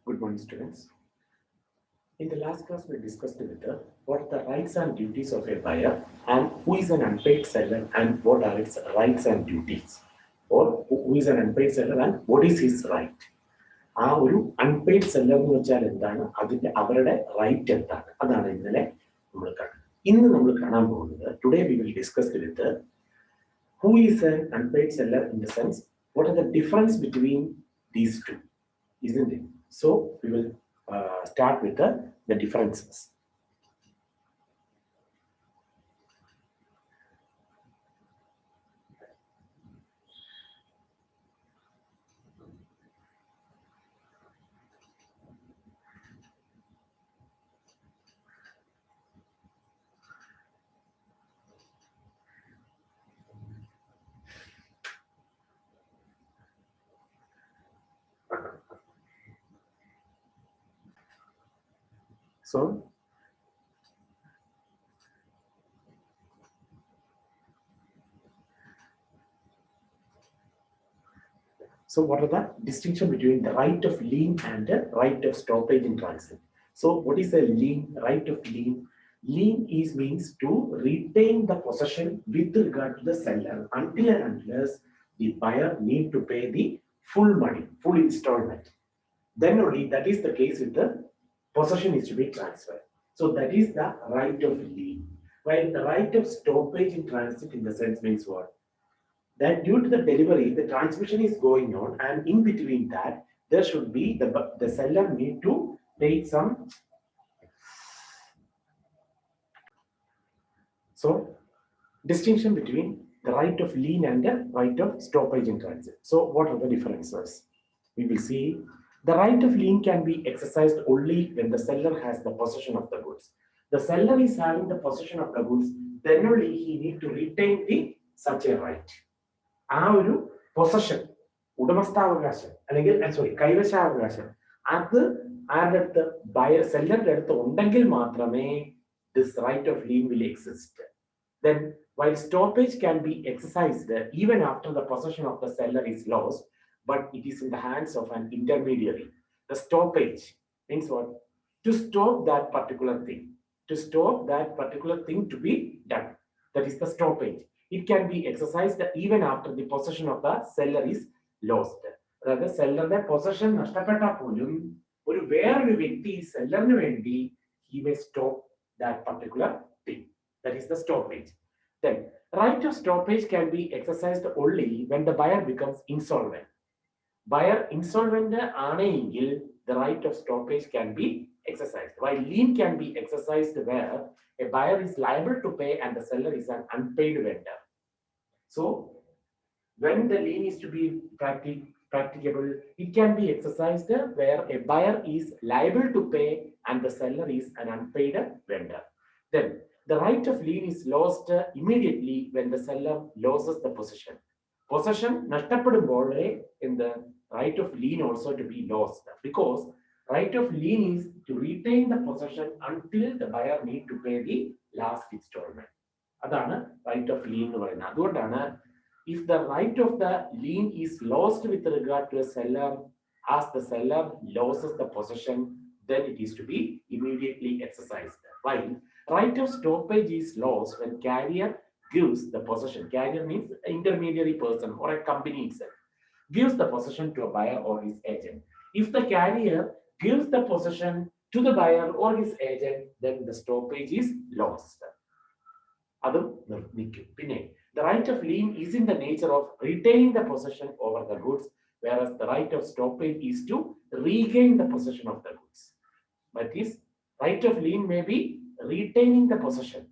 Good morning, students. In the last class, we discussed with what are the rights and duties of a buyer and who is an unpaid seller and what are its rights and duties. Or who is an unpaid seller and what is his right. ആ ഒരു unpaid seller എന്ന് വെച്ചാൽ എന്താണ്, അതിന്റെ അവരുടെ right എന്താണ്, അതാണ് ഇന്നലെ നമ്മൾ കാണുന്നത്. ഇന്ന് നമ്മൾ കാണാൻ പോകുന്നത്, today we will discuss with who is an unpaid seller in the sense what are the difference between these two, isn't it? So we will start with the differences. So what are the distinction between the right of lien and the right of stoppage in transit? So what is a lien, right of lien? Lien is means to retain the possession with regard to the seller until and unless the buyer need to pay the full money, full installment. Then only that is the case with the possession is to be transferred. So that is the right of lien. While the right of stoppage in transit in the sense means what? That due to the delivery, the transmission is going on, and in between that, there should be the seller need to take some. So, distinction between the right of lien and the right of stoppage in transit. So, what are the differences? We will see the right of lien can be exercised only when the seller has the possession of the goods. The seller is having the possession of the goods, then only he need to retain the such a right. ആ ഒരു possession, ഉടമസ്ഥാവകാശം അല്ലെങ്കിൽ കൈവശാവകാശം, അത് ആരുടെ അടുത്ത്, buyer സെല്ലറുടെ അടുത്ത് ഉണ്ടെങ്കിൽ മാത്രമേ this right of lien will exist. Then while stoppage can be exercised even after the possession of the seller is lost, but it is in the hands of an intermediary. The stoppage means what? To stop that particular thing, to stop that particular thing to be done. That is the stoppage. It can be exercised even after the possession of the seller is lost. അതായത് സെല്ലറുടെ possession നഷ്ടപ്പെട്ടാൽ പോലും ഒരു വേറൊരു വ്യക്തി സെല്ലറിന് വേണ്ടി he may stop that particular thing. That is the stoppage. Then right of stoppage can be exercised only when the buyer becomes insolvent. Buyer insolvent ആണെങ്കിൽ the right of stoppage can be exercised, while lien can be exercised where a buyer is liable to pay and the seller is an unpaid vendor. So, when the lien is to be practicable, it can be exercised where a buyer is liable to pay and the seller is an unpaid vendor. Then, the right of lien is lost immediately when the seller loses the possession. Possession nashtapadumbolle in the right of lien also to be lost, because right of lien is to retain the possession until the buyer need to pay the last installment. അതാണ് right of lien എന്ന് പറയുന്നത്. അതുകൊണ്ടാണ് if the right of the lien is lost with regard to a seller, as the seller loses the possession, then it is to be immediately exercised. While right of stoppage is lost when carrier gives the possession. Carrier means an intermediary person or a company itself gives the possession to a buyer or his agent. If the carrier gives the possession to the buyer or his agent, then the stoppage is lost. The right of lien is in the nature of retaining the possession over the goods, whereas the right of stoppage is to regain the possession of the goods. That is, right of lien may be retaining the possession.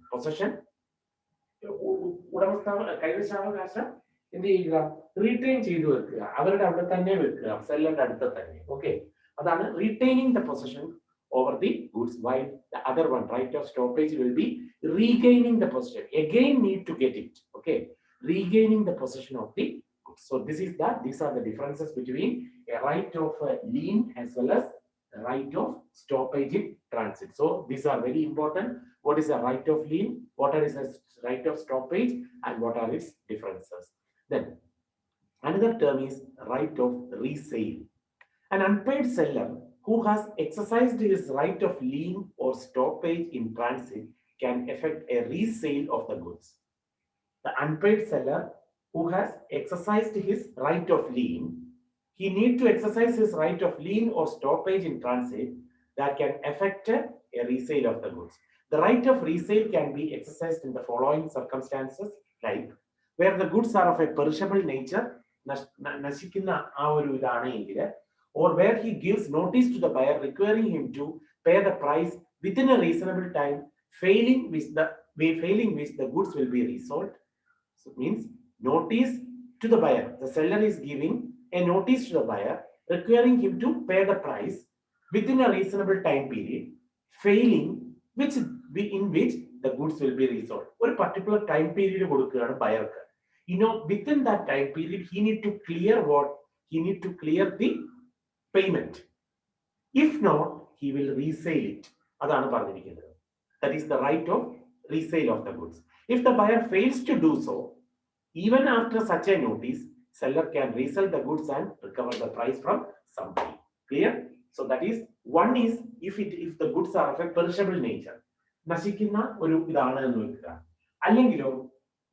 കൈവശാവകാശം എന്ത് ചെയ്യുക, retain ചെയ്തു വെക്കുക, അവരുടെ അവിടെ തന്നെ വെക്കുക, സെല്ലറുടെ അടുത്ത് തന്നെ. ഓക്കെ, അതാണ് retaining the possession over the goods, while the other one, right of stoppage, will be regaining the possession. Again need to get it. Okay, regaining the possession of the goods. So these are the differences between a right of lien as well as the right of stoppage in transit. So these are very important. What is a right of lien? What is a right of stoppage? And what are its differences? Then another term is right of resale. An unpaid seller who has exercised his right of lien or stoppage in transit can effect a resale of the goods. The unpaid seller who has exercised his right of lien, he need to exercise his right of lien or stoppage in transit that can affect a resale of the goods. The right of resale can be exercised in the following circumstances, like where the goods are of a perishable nature, നശിക്കുന്ന ആ ഒരു ഇതാണെങ്കിൽ, or where he gives notice to the buyer requiring him to pay the price within a reasonable time, failing which the goods will be resold. So it means notice to the buyer. The seller is giving a notice to the buyer requiring him to pay the price within a reasonable time period, failing in which the goods will be resold. Or a particular time period കൊടുക്കുകയാണ് ബയർക്ക്. Within that time period, he need to clear what? He need to clear the payment. If not, he will resale it. അതാണ് പറഞ്ഞിരിക്കുന്നത്. That is the right of resale of the goods. If the buyer fails to do so, even after such a notice, seller can resell the goods and recover the price from somebody. Clear? So that is, one is if the goods are of a perishable nature. നശിക്കുന്ന ഒരു ഇതാണ് എന്ന് വെക്കുക. അല്ലെങ്കിലോ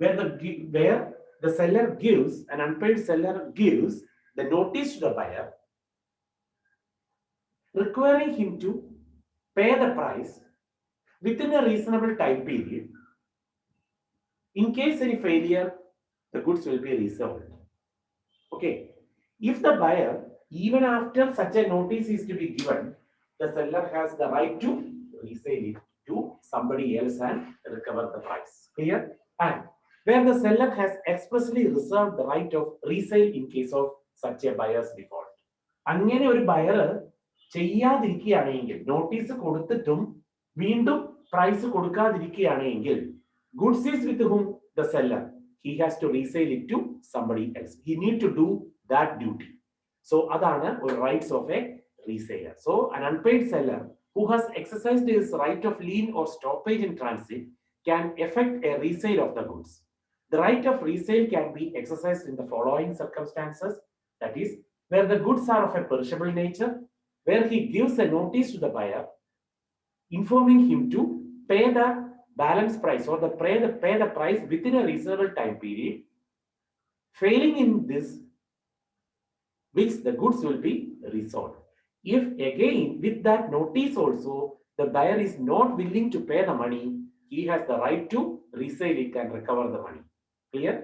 where the seller gives, an unpaid seller gives the notice to the buyer requiring him to pay the price within a reasonable time period. In case any failure, the goods will be resold. Okay. If the buyer, even after such a notice is to be given, the seller has the right to resale it to somebody else and recover the price. Clear? And where the seller has expressly reserved the right of resale in case of such a buyer's default. അങ്ങനെ ഒരു buyer ചെയ്യാതിരിക്കുകയാണെങ്കിൽ, notice കൊടുത്തിട്ടും വീണ്ടും price കൊടുക്കാതിരിക്കുകയാണെങ്കിൽ, goods is with whom? The seller. He has to resale it to somebody else. He need to do that duty. So adana or rights of a reseller. So an unpaid seller who has exercised his right of lien or stoppage in transit can effect a resale of the goods. The right of resale can be exercised in the following circumstances, that is, where the goods are of a perishable nature, where he gives a notice to the buyer informing him to pay the balance price or pay the price within a reasonable time period, failing in this, which the goods will be resold. If again with that notice also the buyer is not willing to pay the money, he has the right to resale it and recover the money. Clear?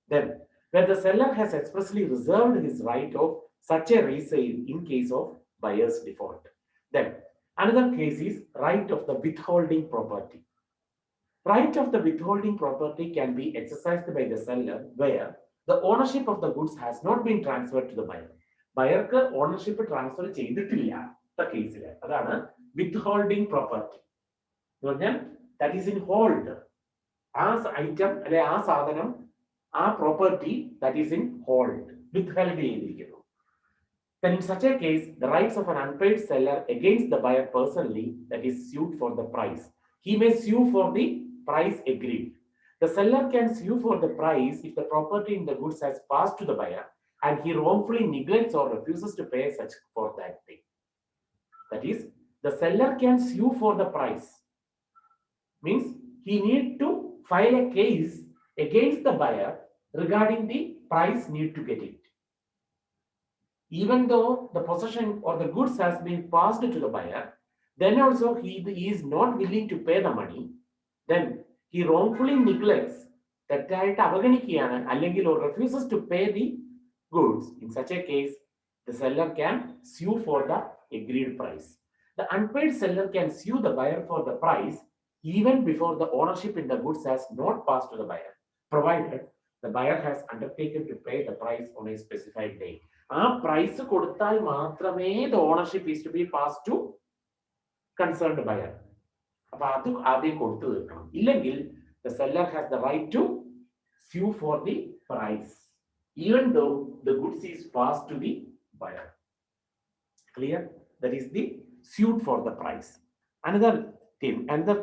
Then, where the seller has expressly reserved his right of such a resale in case of buyer's default. Then, another case is right of the withholding property. Right of the withholding property can be exercised by the seller where the ownership of the goods has not been transferred to the buyer. ബയർക്ക് ownership transfer ചെയ്തിട്ടില്ല കേസിൽ, അതാണ് withholding property എന്ന് പറഞ്ഞാൽ that is in hold. ആ item അല്ലെ ആ സാധനം, ആ property that is in hold, withheld ചെയ്തിരിക്കുന്നു. Then in such a case, the rights of an unpaid seller against the buyer personally, that is sued for the price. He may sue for the price agreed. The seller can sue for the price if the property in the goods has passed to the buyer and he wrongfully neglects or refuses to pay such for that thing. That is, the seller can sue for the price. Means he needs to file a case against the buyer regarding the price need to get it. Even though the possession or the goods has been passed to the buyer, then also he is not willing to pay the money, then he wrongfully neglects, തെറ്റായിട്ട് അവഗണിക്കുകയാണ് അല്ലെങ്കിൽ or refuses to pay the goods. In such a case, the seller can sue for the agreed price. The unpaid seller can sue the buyer for the price even before the ownership in the goods has not passed to the buyer, provided the buyer has undertaken to pay the price on a specified day. ആ price കൊടുത്താൽ മാത്രമേ the ownership is to be passed to concerned buyer. അപ്പൊ അത് ആദ്യം കൊടുത്തു തീർക്കണം. ഇല്ലെങ്കിൽ the seller has the right to sue for the price even though the goods is passed to the buyer. Clear? That is the suit for the price. Another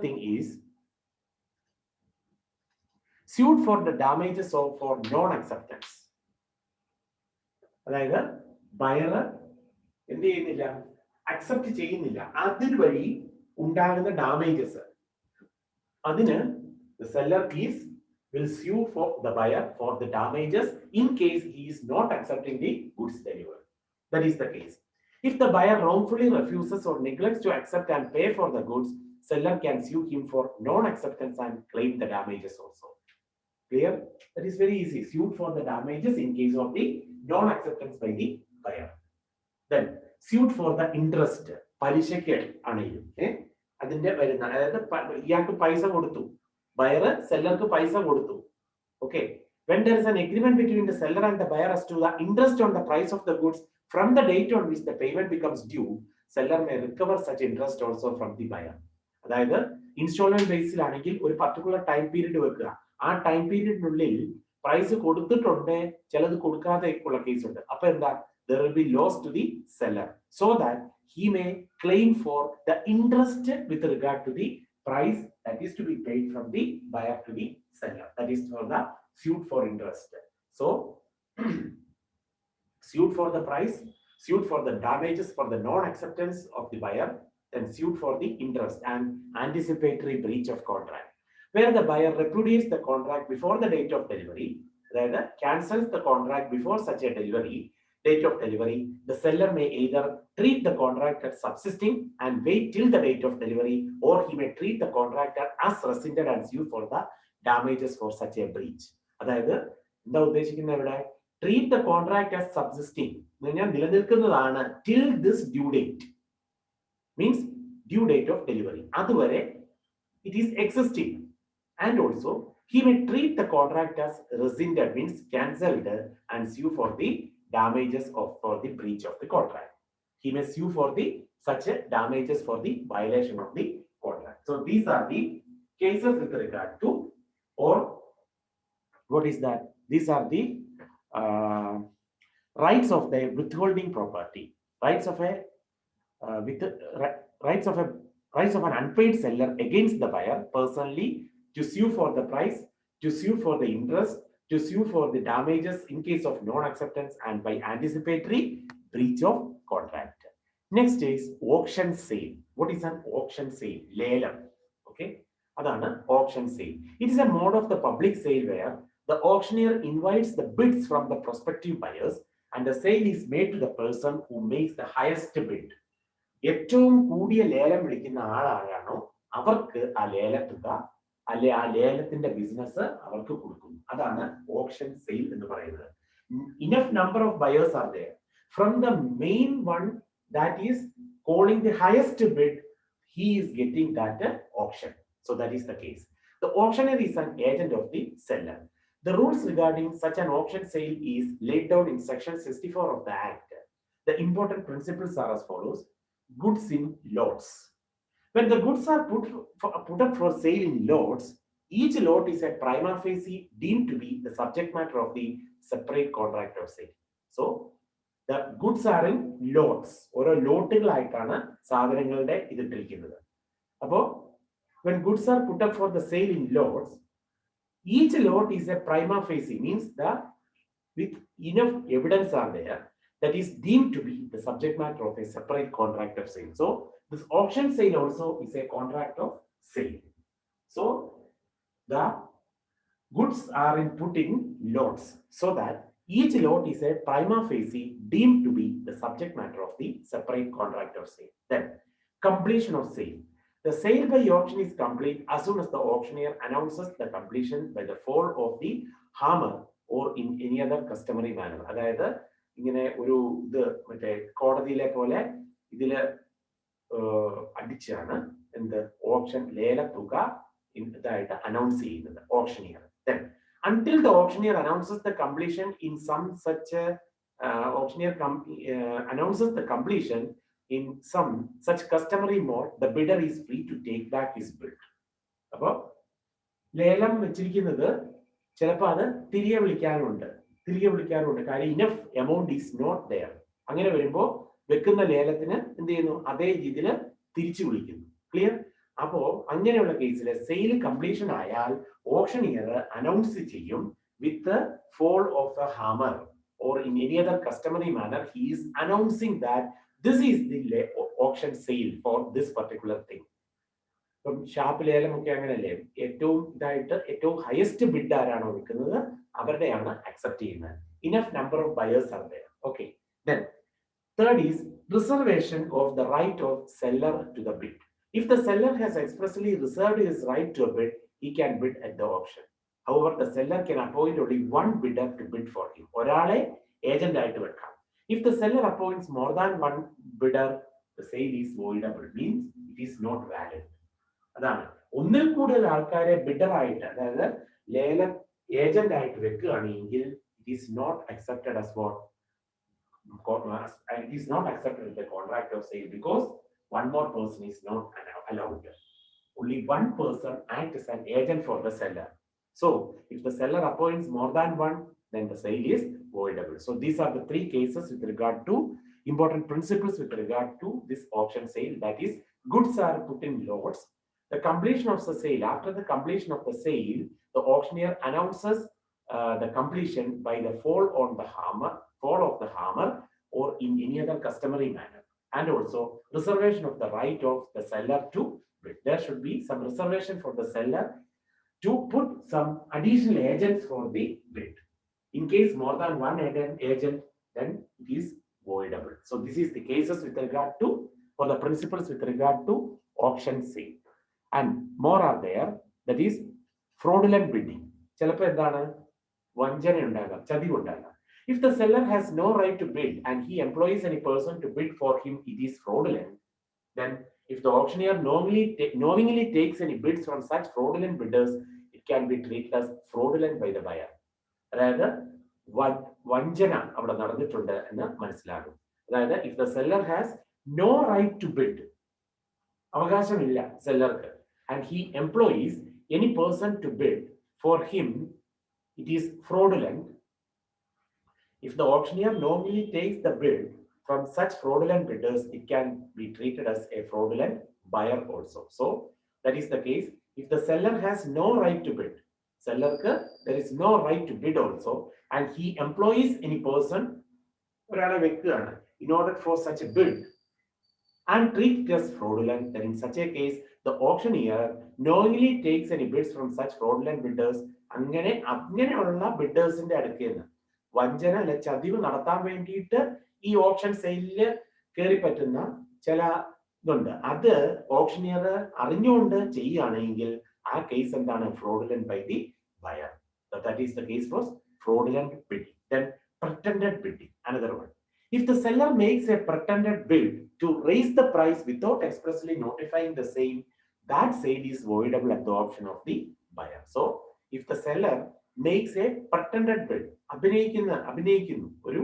thing is suit for the damages or for non-acceptance. അതായത് buyer എന്ത് ചെയ്യുന്നില്ല, accept ചെയ്യുന്നില്ല, അതുവഴി ഉണ്ടാകുന്ന damages, അതിന് the seller will sue for the buyer for the damages in case he is not accepting the goods delivered. That is the case. If the buyer wrongfully refuses or neglects to accept and pay for the goods, seller can sue him for non-acceptance and claim the damages also. Clear? That is very easy. Sue for the damages in case of the non-acceptance by the buyer. Then suit for the interest. പലിശയ്ക്ക് ആണെങ്കിലും അതിന്റെ വരുന്ന, അതായത് ഇയാൾക്ക് പൈസ കൊടുത്തു, buyer സെല്ലർക്ക് പൈസ കൊടുത്തു. Okay. When there is an agreement between the seller and the buyer as to the interest on the price of the goods from the date on which the payment becomes due, seller may recover such interest also from the buyer. അതായത് instalment ബേസിലാണെങ്കിൽ ഒരു particular time period വെക്കുക, ആ time പീരീഡിനുള്ളിൽ price കൊടുത്തിട്ടുണ്ട്, ചിലത് കൊടുക്കാതെ ഉള്ള case ഉണ്ട്. അപ്പൊ എന്താ, there will be loss to the seller, so that he may claim for the interest with regard to the price that is to be paid from the buyer to the seller. That is for the suit for interest. So suit for the price, suit for the damages for the non-acceptance of the buyer, then suit for the interest and anticipatory breach of contract, where the buyer repudiates the contract before the date of delivery, rather cancels the contract before such a date of delivery. The seller may either treat the contractor as subsisting and wait till the date of delivery, or he may treat the contractor as rescinded and sue for the damages for such a breach. അതായത് എന്താ ഉദ്ദേശിക്കുന്നത് ഇവിടെ, treat the contract as subsisting എന്ന് പറഞ്ഞാൽ നിലനിൽക്കുന്നതാണ് till this due date, means due date of delivery, അതുവരെ it is existing. And also he may treat the contract as rescinded, means cancelled, and sue for the damages for the breach of the contract. He may sue for the such damages for the violation of the contract. So these are the cases with regard to, or what is that? These are the rights of the withholding property, rights of an unpaid seller against the buyer personally to sue for the price, to sue for the interest, to sue for the damages in case of non-acceptance and by anticipatory breach of contract. Next is auction sale. What is an auction sale? Lelam. Okay. Adana auction sale. It is a mode of the public sale where the auctioneer invites the bids from the prospective buyers and the sale is made to the person who makes the highest bid. ഏറ്റവും കൂടിയ ലേലം വിളിക്കുന്ന ആളാണോ അവർക്ക് ആ ലേലത്തുക അല്ലെ ആ ലേലത്തിന്റെ business അവർക്ക് കൊടുക്കും. അതാണ് ഓപ്ഷൻ സെയിൽ എന്ന് പറയുന്നത്. Enough number of buyers are there. From the main one that is calling the highest bid, he is getting that auction. So that is the case. The auctioneer is an agent of the seller. The rules regarding such an auction sale is laid down in section 64 of the Act. The important principles are as follows. Goods in lots. When the goods are put up for sale in lots, each lot is a prima facie deemed to be the subject matter of the separate contract of sale. So the goods are in lots. ഓരോ ലോട്ടുകളായിട്ടാണ് സാധനങ്ങളുടെ ഇതിട്ടിരിക്കുന്നത്. അപ്പോൾ when goods are put up for the sale in lots, each lot is a prima facie, means that with enough evidence are there that is deemed to be the subject matter of a separate contract of sale. So this auction sale also is a contract of sale. So the goods are put in lots, so that each lot is a prima facie deemed to be the subject matter of the separate contract of sale. Then completion of sale. The sale by auction is complete as soon as the auctioneer announces the completion by the fall of the hammer or in any other customary manner. അതായത് ഇങ്ങനെ ഒരു ഇത് മറ്റേ കോടതിയിലെ പോലെ ഇതില് അടിച്ചാണ് എന്ത് option ലേലത്തുക ഇതായിട്ട് അനൗൺസ് ചെയ്യുന്നത് ഓപ്ഷനിയർ. Then until the auctioneer announces the completion in some such announces the completion in some such customary mode, the bidder is free to take back his bid. അപ്പോൾ ലേലം വെച്ചിരിക്കുന്നത് ചിലപ്പോൾ അത് തിരികെ വിളിക്കാനുണ്ട് കാര്യം enough amount is not there. അങ്ങനെ വരുമ്പോൾ വെക്കുന്ന ലേലത്തിന് എന്ത് ചെയ്യുന്നു, അതേ രീതിയിൽ തിരിച്ചു വിളിക്കുന്നു. ക്ലിയർ? അപ്പോ അങ്ങനെയുള്ള കേസിൽ സെയിൽ കംപ്ലീഷൻ ആയാൽ ഓപ്ഷനിയർ അനൗൺസ് ചെയ്യും with fall of a hammer or in any other customary manner, he is announcing that this is the auction sale for this particular thing. From ഷാപ്പിലേലമൊക്കെ അങ്ങനെയല്ലേ ഏറ്റവും ഇതായിട്ട് ഏറ്റവും ഹയസ്റ്റ് ബിഡ് ആരാണോ വെക്കുന്നത് അവരുടെയാണ് അക്സെപ്റ്റ് ചെയ്യുന്നത്. Enough number of buyers are there. Okay. Then third is reservation of the right of seller to the bid. If the seller has expressly reserved his right to a bid, he can bid at the auction. However, the seller can appoint only one bidder to bid for him. ഒരാളെ agent ആയിട്ട് വെക്കാം. If the seller appoints more than one bidder, the sale is voidable, means it is not valid. അതാണ് ഒന്നിൽ കൂടുതൽ ആൾക്കാരെ bidder ആയിട്ട് അതായത് ലേലം ഏജന്റ് ആയിട്ട് വെക്കുകയാണെങ്കിൽ it is not accepted as what it is not accepted in the contract of sale because one more person is not allowed. Only one person acts as an agent for the seller. So if the seller appoints more than one, then the sale is voidable. So these are the three cases with regard to important principles with regard to this auction sale. That is, goods are put in lots. The completion of the sale, after the completion of the sale, the auctioneer announces the completion by the fall of the hammer or in any other customary manner, and also reservation of the right of the seller to bid. There should be some reservation for the seller to put some additional agents for the bid. In case more than one agent, then it is voidable. So this is the cases with regard to, or the principles with regard to auction sale. And more are there, that is fraudulent bidding. ചിലപ്പോൾ എന്താണ് വഞ്ചന ഉണ്ടാകാം, ചതിവ് ഉണ്ടാകാം. If the seller has no right to bid and he employs any person to bid for him, it is fraudulent. Then if the auctioneer knowingly takes any bids from such fraudulent bidders, it can be treated as fraudulent by the buyer. അതായത് വഞ്ചന അവിടെ നടന്നിട്ടുണ്ട് എന്ന് മനസ്സിലാകും. അതായത് if the seller has no right to bid, അവകാശമില്ല സെല്ലർക്ക്, and he employs any person to bid for him, it is fraudulent. If the auctioneer normally takes the bid from such fraudulent bidders, it can be treated as a fraudulent buyer also. So that is the case. If the seller has no right to bid, sellerക്ക് there is no right to bid also, and he employs any person, ഒരാളെ വെക്കുകയാണ് in order for such a bid, and treat it as fraudulent, then in such a case, the auctioneer knowingly takes any bids from such fraudulent bidders. അങ്ങനെയുള്ള ബിഡേഴ്സിന്റെ അടുക്കൽ നിന്ന് വഞ്ചന അല്ലെ ചതിവ് നടത്താൻ വേണ്ടിയിട്ട് ഈ ഓപ്ഷൻ സെയിലില് കയറി പറ്റുന്ന ചില ഇതുണ്ട്. അത് ഓപ്ഷനിയർ അറിഞ്ഞുകൊണ്ട് ചെയ്യുകയാണെങ്കിൽ ആ കേസ് എന്താണ്? fraudulent by the buyer. That is the case was fraudulent bidding. Then pretended bidding, another one. If the seller makes a pretended bid to raise the price without expressly notifying the same, that sale is voidable at the option of the buyer. So if the seller makes a pretended bid, അഭിനയിക്കുന്നു ഒരു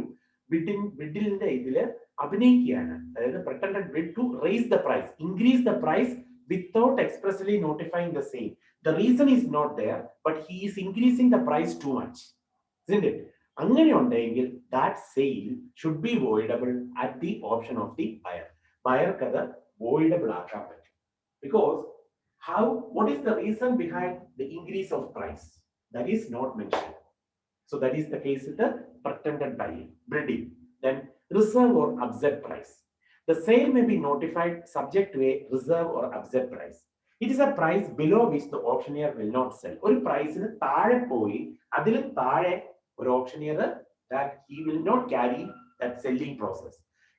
ബിഡിന്റെ ഇതില് അഭിനയിക്കുകയാണ്, അതായത് pretended bid to raise the price, increase the price without expressly notifying the same. The reason is not there, but he is increasing the price too much, isn't it? അങ്ങനെ ഉണ്ടെങ്കിൽ that sale should be voidable at the option of the buyer. ബയർക്ക് അത് voidable ആക്കാൻ പറ്റും. Because what is the reason behind the increase of price? That is not mentioned. So that is the case with the pretended bidding. Then reserve or upset price. The sale may be notified subject to a reserve or upset price. It is a price below which the auctioneer will not sell. ഒരു പ്രൈസിന് താഴെ പോയി അതിലും താഴെ ഒരു auctioneer that he will not carry that selling process.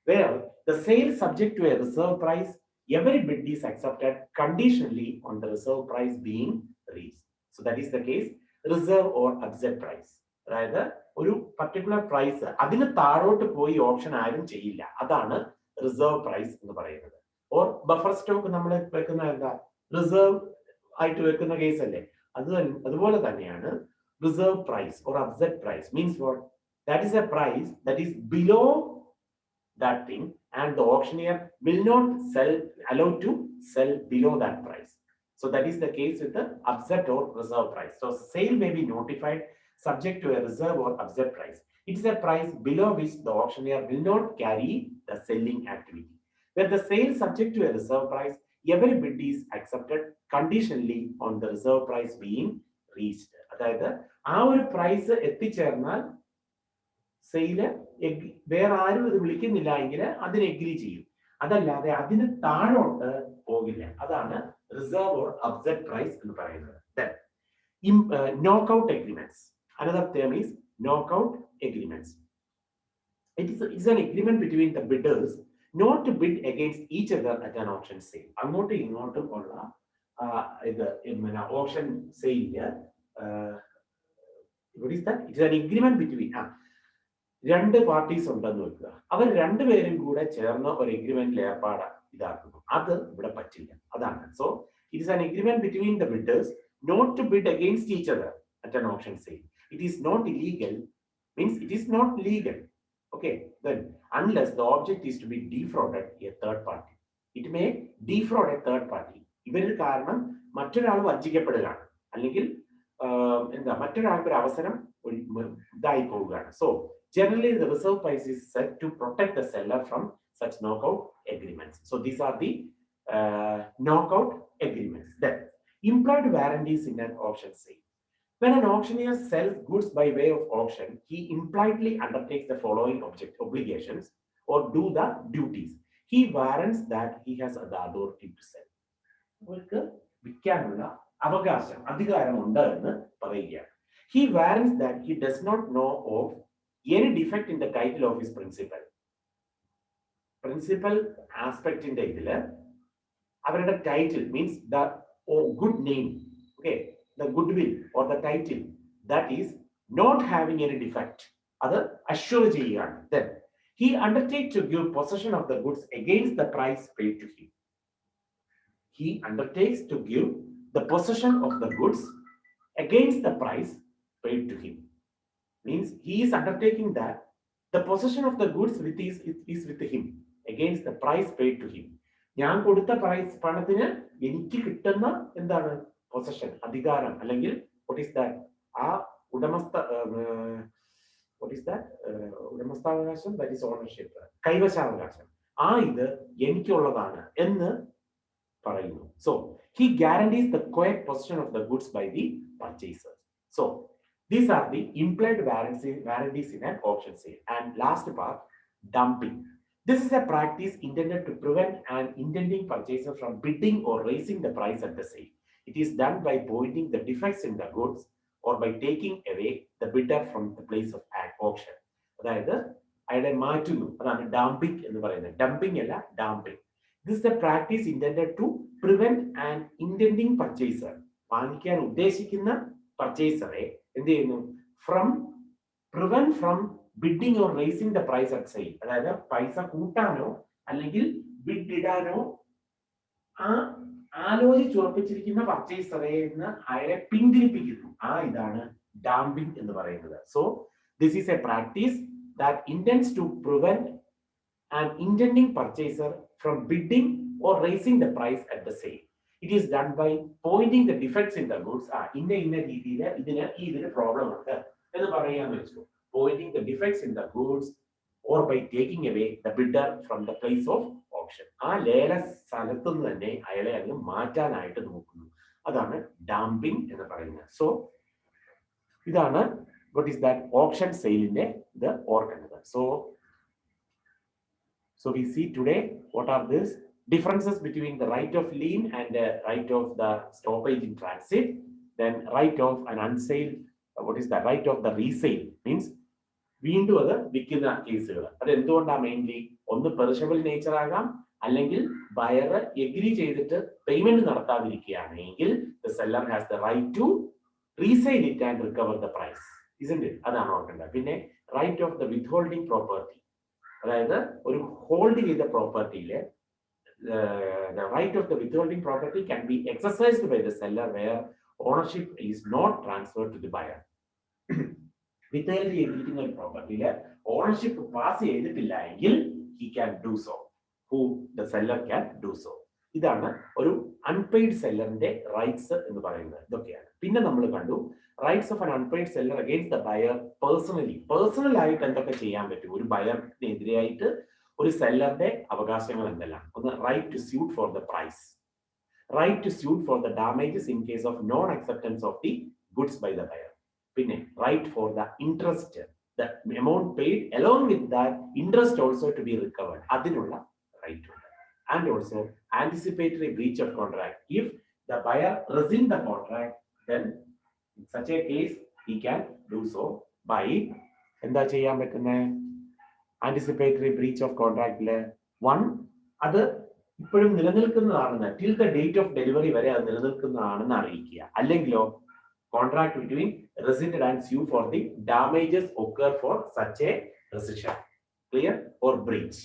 Where the sale subject to a reserve price, every bid is accepted conditionally on the reserve price being reached. So that is the case reserve or upset price. അതായത് ഒരു particular price അതിന് താഴോട്ട് പോയി option ആരും ചെയ്യില്ല, അതാണ് reserve price എന്ന് പറയുന്നത്. ഓർ ബഫർ സ്റ്റോക്ക് നമ്മൾ വെക്കുന്ന എന്താ റിസർവ് ആയിട്ട് വെക്കുന്ന കേസ് അല്ലേ, അതുപോലെ തന്നെയാണ് reserve price or upset price. Means what? That is a price that is below that thing, and the auctioneer will not allowed to sell below that price. So that is the case with the upset or reserve price. So sale may be notified subject to a reserve or upset price. It is a price below which the auctioneer will not carry the selling activity. Where the sale subject to a reserve price, every bid is accepted conditionally on the reserve price being reached. അതായത് ആ ഒരു price എത്തിച്ചേർന്നാൽ sale വേറെ ആരും ഇത് വിളിക്കുന്നില്ല എങ്കിൽ അതിന് agree ചെയ്യും. അതല്ലാതെ അതിന് താഴോട്ട് പോകില്ല. അതാണ് റിസർവ് ഓർ അപ്സെറ്റ് പ്രൈസ് എന്ന് പറയുന്നത്. Knockout agreements. Another term is knockout agreements. It's an agreement between the bidders not to bid against each other at an auction sale. അങ്ങോട്ടും ഇങ്ങോട്ടും ഉള്ള ഇത് ഓപ്ഷൻ സെയിലില് what is that? It's an agreement between രണ്ട് parties ഉണ്ടെന്ന് വെക്കുക. അവർ രണ്ടുപേരും കൂടെ ചേർന്ന് ഒരു എഗ്രിമെന്റിൽ ഏർപ്പാട് ഇതാക്കുന്നു. അത് ഇവിടെ പറ്റില്ല. അതാണ്. So it is an agreement between the bidders not to bid against each other at an auction sale. It is not illegal, means it is not legal. Okay, then unless the object is to be defrauded a third party. It may defraud a third party. ഇവരിൽ കാരണം മറ്റൊരാൾ വഞ്ചിക്കപ്പെടുകയാണ്, അല്ലെങ്കിൽ എന്താ മറ്റൊരാൾക്ക് ഒരു അവസരം ഇതായി പോവുകയാണ്. So generally the reserve price is set to protect the seller from such knockout agreements. So these are the knockout agreements. Then implied warranties in an auction sale. When an auctioneer sells goods by way of auction, he impliedly undertakes the following obligations or do the duties. He warrants that he has the authority to sell. He warrants that he does not know of any defect in the title of his principal. Principal aspect in the title means the good name, okay, the goodwill or the title that is not having any defect. Other assure cheyan. Then he undertakes to give possession of the goods against the price paid to him. He undertakes to give the possession of the goods against the price paid to him. Means he is undertaking that the possession of the goods is with him against the price paid to him. ഞാൻ കൊടുത്ത price പണത്തിന് എനിക്ക് കിട്ടുന്ന എന്താണ് possession, അധികാരം, അല്ലെങ്കിൽ what is that ആ ഉടമസ്ഥാവകാശം, that is ownership, കൈവശാവകാശം, ഇത് എനിക്കുള്ളതാണ് എന്ന് പറയുന്നു. So he guarantees the correct possession of the goods by the purchaser. So these are the implied warranties in an auction sale. And last part, dumping. This is a practice intended to prevent an intending purchaser from bidding or raising the price at the sale. It is done by pointing the defects in the goods or by taking away the bidder from the place of an auction. അതായത് അയാളെ മാറ്റുന്നു, അതാണ് damping എന്ന് പറയുന്നത്. Dumping അല്ല, damping. This is a practice intended to prevent an intending purchaser, വാങ്ങിക്കാൻ ഉദ്ദേശിക്കുന്ന പർച്ചേസറെ എന്ത് ചെയ്യുന്നു, prevent from bidding or raising the price at sale. അതായത് പൈസ കൂട്ടാനോ അല്ലെങ്കിൽ ബിഡ് ഇടാനോ ആലോചിച്ചുറപ്പിച്ചിരിക്കുന്ന പർച്ചേസറെ അയാളെ പിന്തിരിപ്പിക്കുന്നു. ഇതാണ് ഡാമ്പിംഗ് എന്ന് പറയുന്നത്. So this is A practice that intends to prevent an intending purchaser from bidding or raising the price at the sale. It is done by pointing the defects in the goods. ഇന്ന രീതിയിൽ ഇതിന് problem ഉണ്ട് എന്ന് പറയാന്ന് വെച്ചു. Pointing the defects in the goods or by taking away the bidder from the place of auction. ലേല സ്ഥലത്ത് നിന്ന് തന്നെ അയാളെ അങ്ങ് മാറ്റാനായിട്ട് നോക്കുന്നു. അതാണ് ഡാമ്പിംഗ് എന്ന് പറയുന്നത്. സോ ഇതാണ് what is that auction sale in the organism. So we see today what are these differences between the right of lien and the right of the stoppage in transit. Then right of an unsale, what is the right of the resale, means വീണ്ടും അത് വിൽക്കുന്ന കേസുകൾ. അത് എന്തുകൊണ്ടാണ്? Mainly ഒന്ന് പെർഷബിൾ nature ആകാം, അല്ലെങ്കിൽ buyer agree ചെയ്തിട്ട് payment നടത്താതിരിക്കുകയാണെങ്കിൽ the seller has the right to resale it and recover the price, isn't it? അതാണ് ഓർക്കേണ്ടത്. പിന്നെ റൈറ്റ് ഓഫ് ദ വിത്ത്ഹോൾഡിംഗ് പ്രോപ്പർട്ടി, അതായത് ഒരു ഹോൾഡ് ചെയ്ത പ്രോപ്പർട്ടിയിലെ the right of the withholding property can be exercised by the seller where ownership is not transferred to the buyer. Withheld ചെയ്തിരിക്കുന്ന ഒരു പ്രോപ്പർട്ടിയിലെ ownership pass ചെയ്തിട്ടില്ല എങ്കിൽ he can do so. The seller can do so. ഇതാണ് ഒരു unpaid സെല്ലറിന്റെ rights എന്ന് പറയുന്നത്. ഇതൊക്കെയാണ്. പിന്നെ നമ്മൾ കണ്ടു rights of an unpaid seller against the buyer personal ആയിട്ട് എന്തൊക്കെ ചെയ്യാൻ പറ്റും. ഒരു ബയറിനെതിരെയായിട്ട് ഒരു സെല്ലറുടെ അവകാശങ്ങൾ എന്തെല്ലാം? ഒന്ന്, right to suit for the price, right to suit for the damages in case of non acceptance of the goods by the buyer. പിന്നെ right for the interest, the amount paid along with that interest also to be recovered, അതിനുള്ള right ഉണ്ട്. and also anticipatory breach of contract. If the buyer rescind the contract, then in such a case, he can do so by എന്താ ചെയ്യാൻ പറ്റുന്നത് anticipatory breach of കോൺട്രാക്റ്റില് one അത് ഇപ്പോഴും നിലനിൽക്കുന്നതാണെന്ന് till the date of delivery വരെ അത് നിലനിൽക്കുന്നതാണെന്ന് അറിയിക്കുക അല്ലെങ്കിലോ contract between rescinded and sue for the damages occur for such a rescission. Clear or breach?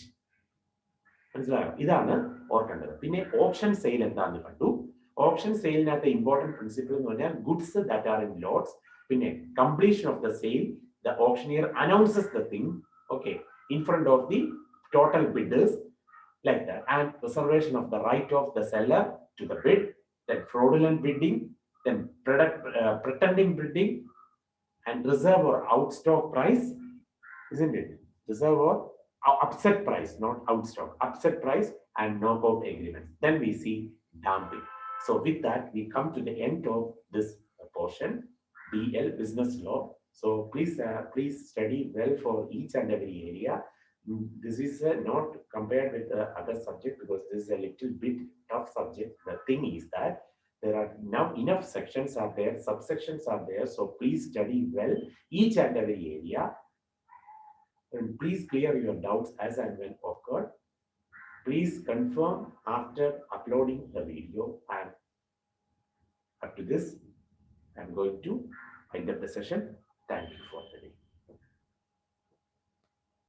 മനസ്സിലായോ ഇതാണ് ഓർക്കേണ്ടത് പിന്നെ ഓപ്ഷൻ സെയിൽ എന്താണെന്ന് കണ്ടു ഓപ്ഷൻ സെയിലിനകത്ത് ഇമ്പോർട്ടന്റ് പ്രിൻസിപ്പിൾ എന്ന് പറഞ്ഞാൽ goods that are in lots പിന്നെ completion of the sale the auctioneer announces the thing okay in front of the total bidders like that and reservation of the right of the seller to the bid then fraudulent bidding then pretending bidding and reserve or outstock price isn't it reserve or upset price not outstock upset price and knockout agreements then we see dumping so with that we come to the end of this portion BL business law so please study well for each and every area. This is not compared with the other subject because this is a little bit tough subject. The thing is that there are now enough sections are there, subsections are there. So please study well each and every area. And please clear your doubts as and when occurred. Please confirm after uploading the video. And up to this, I'm going to end up the session. Thank you.